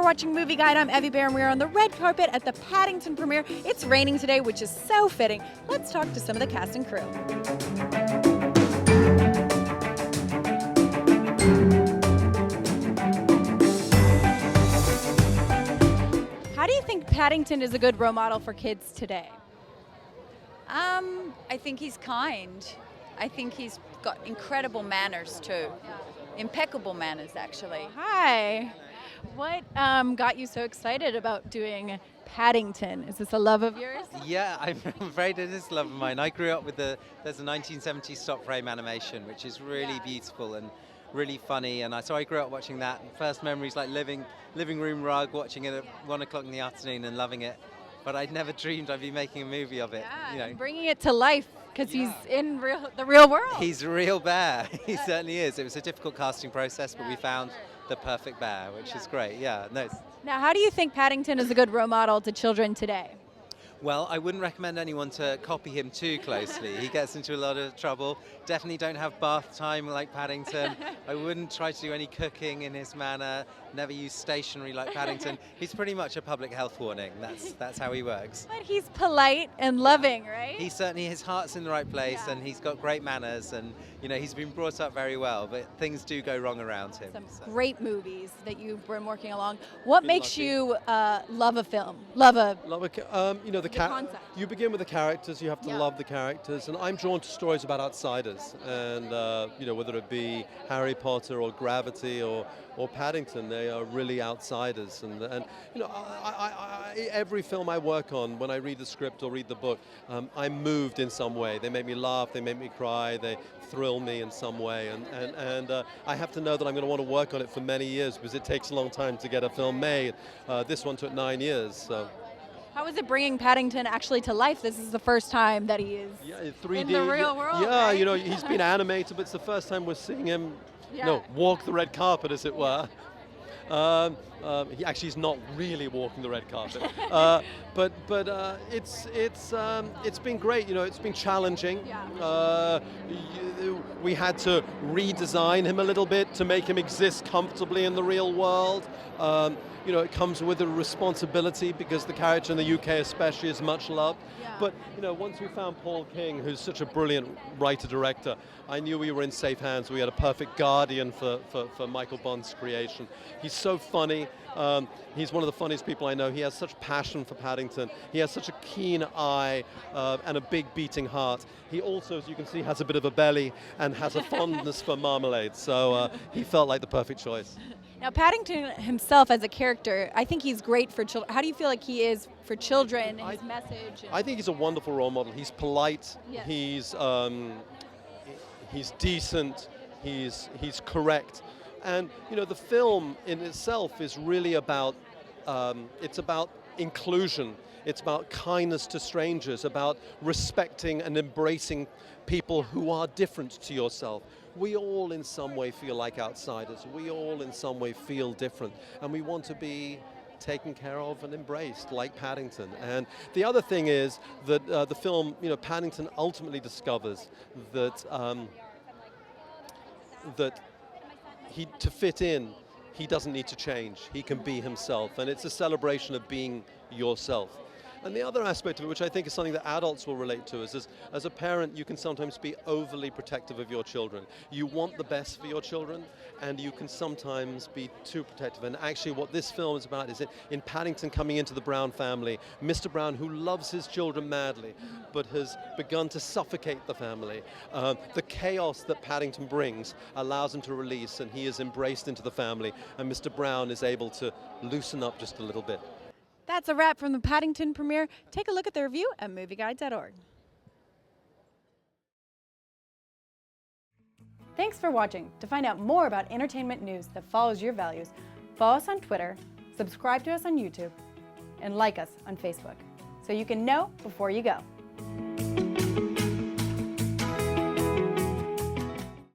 Watching Movie Guide. I'm Evie Bear, and we're on the red carpet at the Paddington premiere. It's raining today, which is so fitting. Let's talk to some of the cast and crew. How do you think Paddington is a good role model for kids today? I think he's kind. I think he's got incredible manners too. Impeccable manners, actually. Hi. What got you so excited about doing Paddington? Is this a love of yours? Yeah, I'm afraid it is love of mine. I grew up with there's a 1970s stop frame animation, which is really beautiful and really funny. And so I grew up watching that. First memories like living room rug, watching it at 1 o'clock in the afternoon and loving it. But I'd never dreamed I'd be making a movie of it. Yeah, you know. Bringing it to life because he's in the real world. He's a real bear. He certainly is. It was a difficult casting process, but we found the perfect bear, which is great. Yeah. No. Now, how do you think Paddington is a good role model to children today? Well, I wouldn't recommend anyone to copy him too closely. He gets into a lot of trouble. Definitely don't have bath time like Paddington. I wouldn't try to do any cooking in his manner. Never use stationery like Paddington. He's pretty much a public health warning. That's how he works. But he's polite and loving, right? He certainly, his heart's in the right place, and he's got great manners, and he's been brought up very well. But things do go wrong around him. Some great movies that you've been working along. What makes you love a film? The concept. You begin with the characters. You have to love the characters, and I'm drawn to stories about outsiders. And whether it be Harry Potter or Gravity or Paddington, they are really outsiders. And every film I work on, when I read the script or read the book, I'm moved in some way. They make me laugh. They make me cry. They thrill me in some way. And I have to know that I'm going to want to work on it for many years because it takes a long time to get a film made. This one took 9 years. So. How is it bringing Paddington actually to life? This is the first time that he is 3D, in the real world. Yeah, right? He's been animated, but it's the first time we're seeing him walk the red carpet, as it were. He's not really walking the red carpet, but it's been great. It's been challenging. We had to redesign him a little bit to make him exist comfortably in the real world. It comes with a responsibility because the character in the UK especially is much loved. Yeah. But, once we found Paul King, who's such a brilliant writer-director, I knew we were in safe hands. We had a perfect guardian for Michael Bond's creation. He's so funny. He's one of the funniest people I know. He has such passion for Paddington. He has such a keen eye and a big beating heart. He also, as you can see, has a bit of a belly and has a fondness for marmalade. So he felt like the perfect choice. Now, Paddington himself as a character, I think he's great for children. How do you feel like he is for children and his message? I think he's a wonderful role model. He's polite. Yes. He's decent. He's correct. And, the film in itself is really about, it's about inclusion. It's about kindness to strangers, about respecting and embracing people who are different to yourself. We all in some way feel like outsiders. We all in some way feel different. And we want to be taken care of and embraced like Paddington. And the other thing is that the film, Paddington ultimately discovers that to fit in, he doesn't need to change. He can be himself. And it's a celebration of being yourself. And the other aspect of it, which I think is something that adults will relate to, is as a parent, you can sometimes be overly protective of your children. You want the best for your children, and you can sometimes be too protective. And actually what this film is about is in Paddington coming into the Brown family, Mr. Brown, who loves his children madly, but has begun to suffocate the family. The chaos that Paddington brings allows him to release, and he is embraced into the family, and Mr. Brown is able to loosen up just a little bit. That's a wrap from the Paddington premiere. Take a look at the review at movieguide.org. Thanks for watching. To find out more about entertainment news that follows your values, follow us on Twitter, subscribe to us on YouTube, and like us on Facebook so you can know before you go.